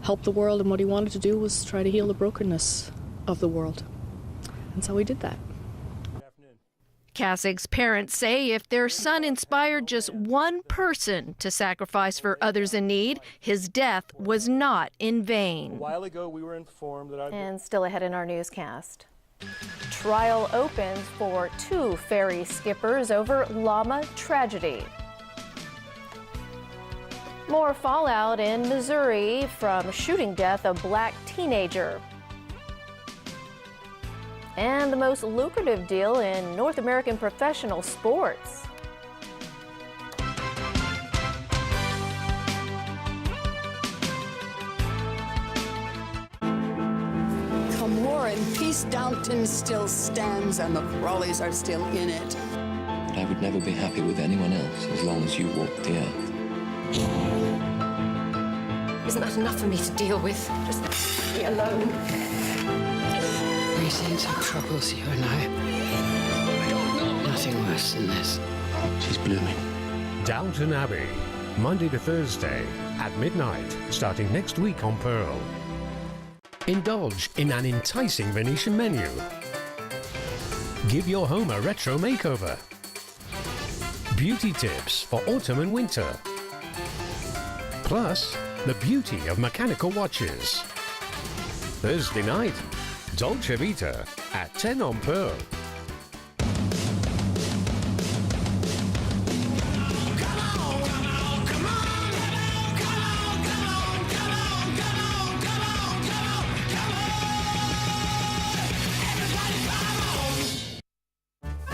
help the world, and what he wanted to do was try to heal the brokenness of the world. And so he did that. Kasig's parents say if their son inspired just one person to sacrifice for others in need, his death was not in vain. A while ago, we were informed that And still ahead in our newscast. Trial opens for 2 ferry skippers over llama tragedy. More fallout in Missouri from shooting death of black teenager. And the most lucrative deal in North American professional sports. War and peace, Downton still stands and the Crawleys are still in it. But I would never be happy with anyone else as long as you walked the earth. Isn't that enough for me to deal with? Just be alone. We seem to have troubles, you and I. Nothing worse than this. She's blooming. Downton Abbey, Monday to Thursday at midnight, starting next week on Pearl. Indulge in an enticing Venetian menu. Give your home a retro makeover. Beauty tips for autumn and winter. Plus, the beauty of mechanical watches. Thursday night, Dolce Vita at 10 on Pearl.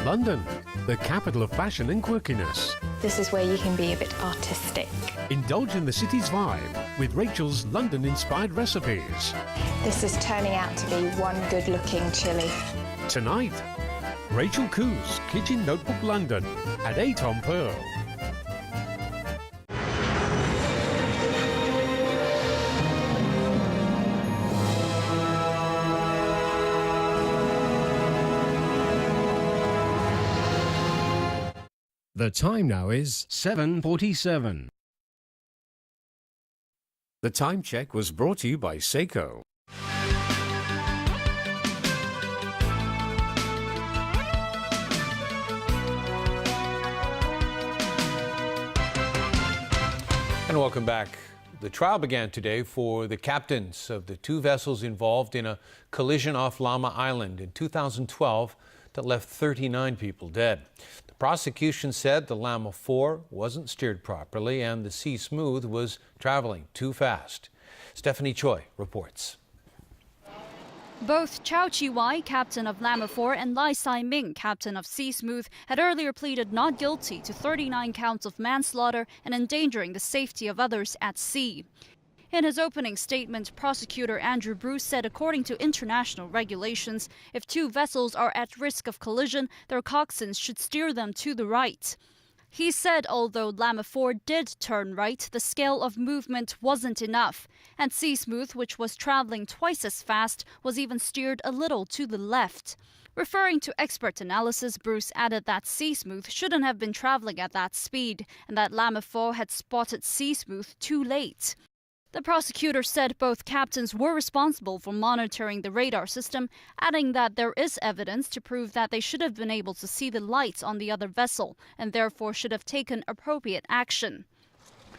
London, the capital of fashion and quirkiness. This is where you can be a bit artistic. Indulge in the city's vibe with Rachel's London-inspired recipes. This is turning out to be one good-looking chili. Tonight, Rachel Koo's Kitchen Notebook London at 8 on Pearl. The time now is 7:47. The time check was brought to you by Seiko. And welcome back. The trial began today for the captains of the 2 vessels involved in a collision off Llama Island in 2012 that left 39 people dead. The prosecution said the Llama 4 wasn't steered properly and the Sea Smooth was traveling too fast. Stephanie Choi reports. Both Chow Chi-wai, captain of Llama 4, and Lai Sai-ming, captain of Sea Smooth, had earlier pleaded not guilty to 39 counts of manslaughter and endangering the safety of others at sea. In his opening statement, prosecutor Andrew Bruce said according to international regulations, if 2 vessels are at risk of collision, their coxswains should steer them to the right. He said although Llama 4 did turn right, the scale of movement wasn't enough, and Sea Smooth, which was traveling twice as fast, was even steered a little to the left. Referring to expert analysis, Bruce added that Sea Smooth shouldn't have been traveling at that speed, and that Llama 4 had spotted Sea Smooth too late. The prosecutor said both captains were responsible for monitoring the radar system, adding that there is evidence to prove that they should have been able to see the lights on the other vessel and therefore should have taken appropriate action.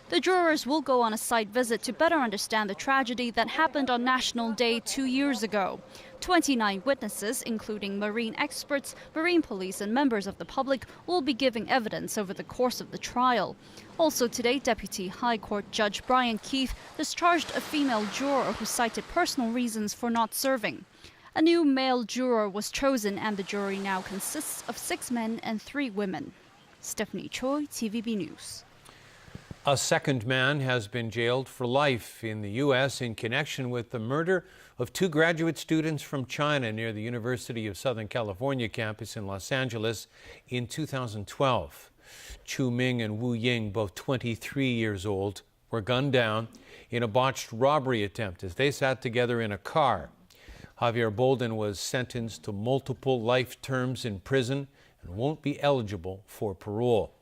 The jurors will go on a site visit to better understand the tragedy that happened on National Day 2 years ago. 29 witnesses, including marine experts, marine police and members of the public, will be giving evidence over the course of the trial. Also today, Deputy High Court Judge Brian Keith discharged a female juror who cited personal reasons for not serving. A new male juror was chosen and the jury now consists of 6 men and 3 women. Stephanie Choi, TVB News. A second man has been jailed for life in the U.S. in connection with the murder of 2 graduate students from China near the University of Southern California campus in Los Angeles in 2012. Chu Ming and Wu Ying, both 23 years old, were gunned down in a botched robbery attempt as they sat together in a car. Javier Bolden was sentenced to multiple life terms in prison and won't be eligible for parole.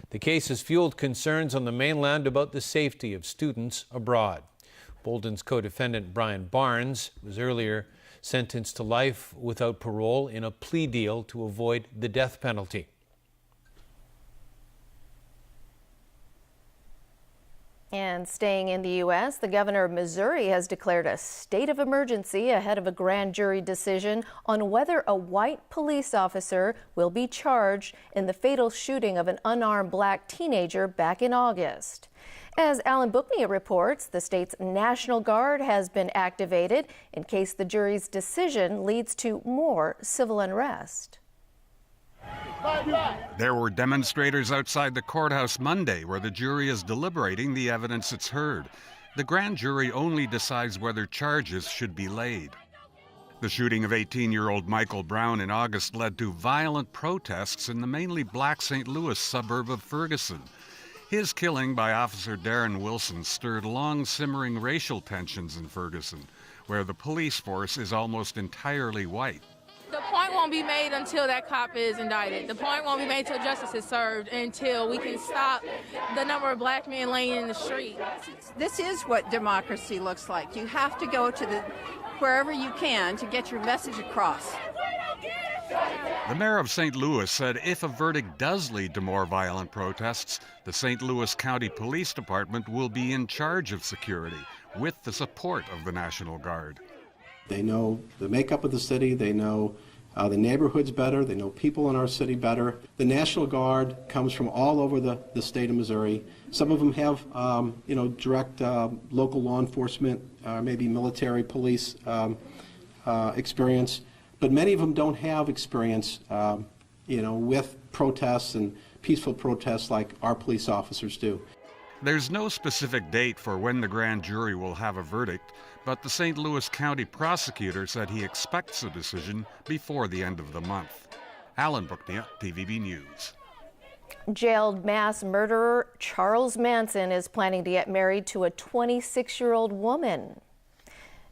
The case has fueled concerns on the mainland about the safety of students abroad. Bolden's co-defendant, Brian Barnes, was earlier sentenced to life without parole in a plea deal to avoid the death penalty. And staying in the U.S., the governor of Missouri has declared a state of emergency ahead of a grand jury decision on whether a white police officer will be charged in the fatal shooting of an unarmed black teenager back in August. As Alan Booknia reports, the state's National Guard has been activated in case the jury's decision leads to more civil unrest. There were demonstrators outside the courthouse Monday where the jury is deliberating the evidence it's heard. The grand jury only decides whether charges should be laid. The shooting of 18-year-old Michael Brown in August led to violent protests in the mainly black St. Louis suburb of Ferguson. His killing by Officer Darren Wilson stirred long simmering racial tensions in Ferguson, where the police force is almost entirely white. The point won't be made until that cop is indicted. The point won't be made until justice is served, until we can stop the number of black men laying in the street. This is what democracy looks like. You have to go to wherever you can to get your message across. The mayor of St. Louis said if a verdict does lead to more violent protests, the St. Louis County Police Department will be in charge of security with the support of the National Guard. They know the makeup of the city, they know the neighborhoods better, they know people in our city better. The National Guard comes from all over the state of Missouri. Some of them have, direct local law enforcement, maybe military police experience, but many of them don't have experience, with protests and peaceful protests like our police officers do. There's no specific date for when the grand jury will have a verdict, but the St. Louis County prosecutor said he expects a decision before the end of the month. Alan Booknia, TVB News. Jailed mass murderer Charles Manson is planning to get married to a 26-year-old woman.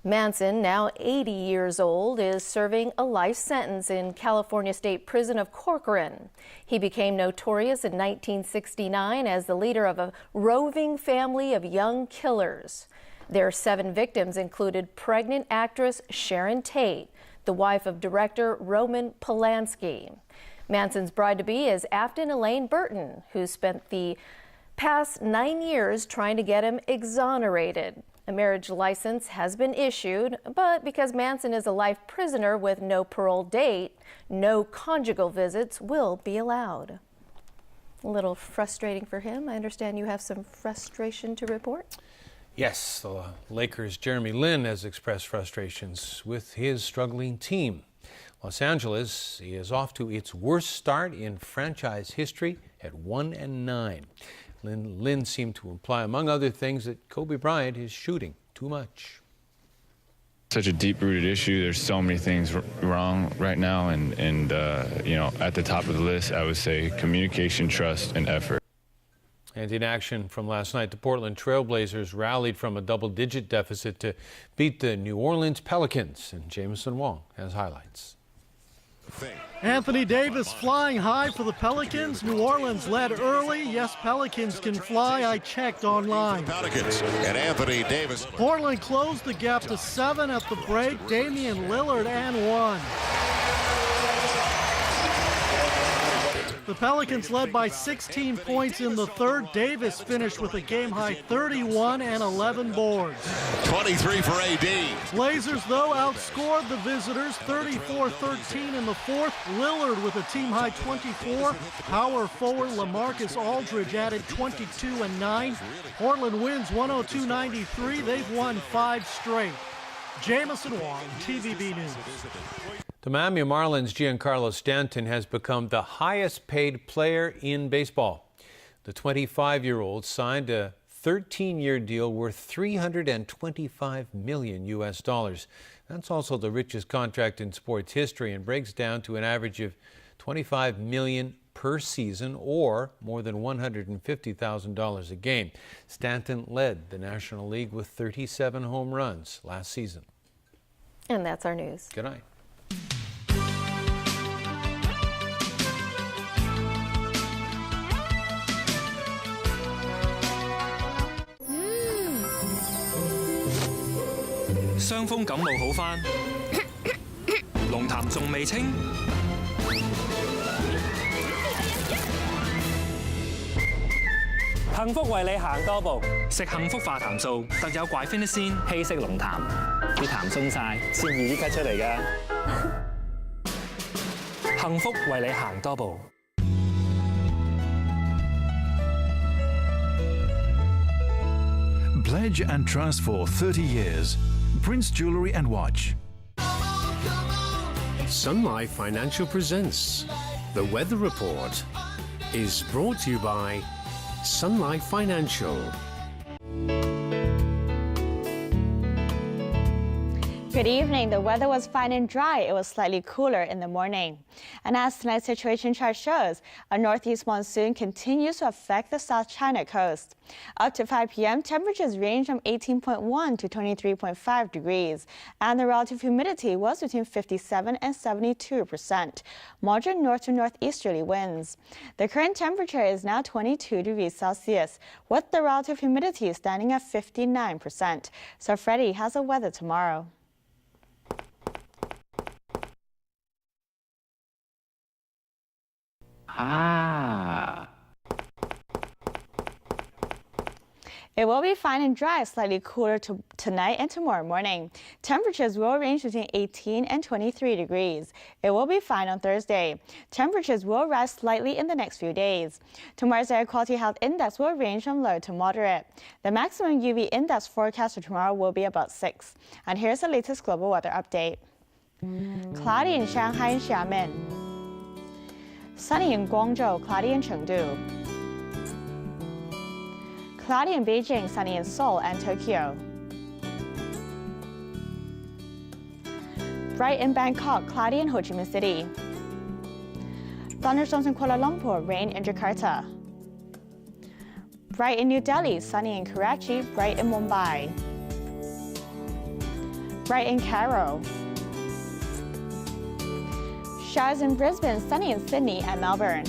Manson, now 80 years old, is serving a life sentence in California State Prison of Corcoran. He became notorious in 1969 as the leader of a roving family of young killers. Their 7 victims included pregnant actress Sharon Tate, the wife of director Roman Polanski. Manson's bride-to-be is Afton Elaine Burton, who spent the past 9 years trying to get him exonerated. A marriage license has been issued, but because Manson is a life prisoner with no parole date, no conjugal visits will be allowed. A little frustrating for him. I understand you have some frustration to report? Yes, the Lakers' Jeremy Lin has expressed frustrations with his struggling team. Los Angeles is off to its worst start in franchise history at 1-9. Lin seemed to imply, among other things, that Kobe Bryant is shooting too much. Such a deep-rooted issue. There's so many things wrong right now, and at the top of the list, I would say communication, trust, and effort. And in action from last night, the Portland Trailblazers rallied from a double-digit deficit to beat the New Orleans Pelicans, and Jamison Wong has highlights. Anthony Davis flying high for the Pelicans. New Orleans led early. Yes, Pelicans can fly. I checked online. Pelicans and Anthony Davis. Portland closed the gap to 7 at the break. Damian Lillard and 1. The Pelicans led by 16 points in the third. Davis finished with a game-high 31 and 11 boards. 23 for AD. Blazers, though, outscored the visitors 34-13 in the fourth. Lillard with a team-high 24. Power forward LaMarcus Aldridge added 22 and 9. Portland wins 102-93. They've won 5 straight. Jamison Wong, TVB News. The Miami Marlins' Giancarlo Stanton has become the highest-paid player in baseball. The 25-year-old signed a 13-year deal worth $325 million. That's also the richest contract in sports history and breaks down to an average of $25 million per season, or more than $150,000 a game. Stanton led the National League with 37 home runs last season. And that's our news. Good night. 傷風感冒好返，龍痰仲未清。幸福為你行多步，食幸福化痰素，特有怪菲尼仙，稀釋龍痰，啲痰鬆晒，先易啲咳出嚟㗎。幸福為你行多步。Pledge and trust for 30 years. Prince Jewelry and Watch. Sun Life Financial presents The Weather Report is brought to you by Sun Life Financial. Good evening. The weather was fine and dry. It was slightly cooler in the morning. And as tonight's situation chart shows, a northeast monsoon continues to affect the South China coast. Up to 5 p.m., temperatures range from 18.1 to 23.5 degrees, and the relative humidity was between 57 and 72%. Moderate north to northeasterly winds. The current temperature is now 22 degrees Celsius, with the relative humidity standing at 59%. So Freddie has the weather tomorrow. It will be fine and dry, slightly cooler tonight and tomorrow morning. Temperatures will range between 18 and 23 degrees. It will be fine on Thursday. Temperatures will rise slightly in the next few days. Tomorrow's air quality health index will range from low to moderate. The maximum UV index forecast for tomorrow will be about 6. And here's the latest global weather update. Cloudy in Shanghai and Xiamen. Sunny in Guangzhou, cloudy in Chengdu. Cloudy in Beijing, sunny in Seoul and Tokyo. Bright in Bangkok, cloudy in Ho Chi Minh City. Thunderstorms in Kuala Lumpur, rain in Jakarta. Bright in New Delhi, sunny in Karachi, bright in Mumbai. Bright in Cairo. Showers in Brisbane, sunny in Sydney and Melbourne.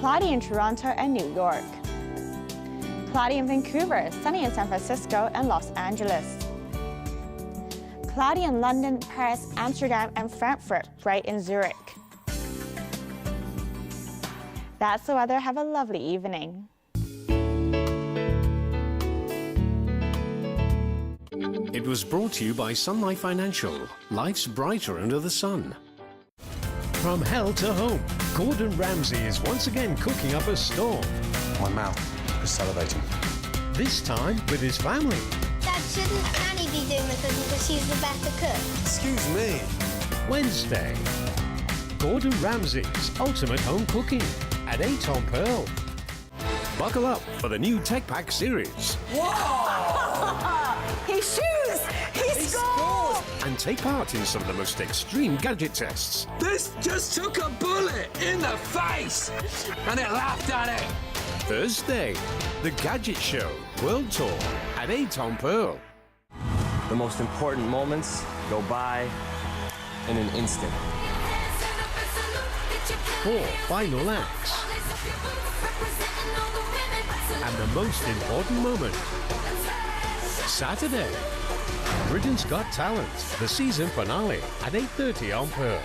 Cloudy in Toronto and New York. Cloudy in Vancouver, sunny in San Francisco and Los Angeles. Cloudy in London, Paris, Amsterdam and Frankfurt, bright in Zurich. That's the weather. Have a lovely evening. It was brought to you by Sun Life Financial. Life's brighter under the sun. From hell to home, Gordon Ramsay is once again cooking up a storm. My mouth is salivating. This time with his family. Dad, shouldn't Annie be doing the cooking because she's the better cook? Excuse me. Wednesday, Gordon Ramsay's Ultimate Home Cooking at 8 on Pearl. Buckle up for the new Tech Pack series. Whoa! He shoots! He scores! And take part in some of the most extreme gadget tests. This just took a bullet in the face and it laughed at it. Thursday, the Gadget Show World Tour at 8 on Pearl. The most important moments go by in an instant. 4 final acts. And the most important moment. Saturday, Britain's Got Talent, the season finale at 8:30 on Pearl.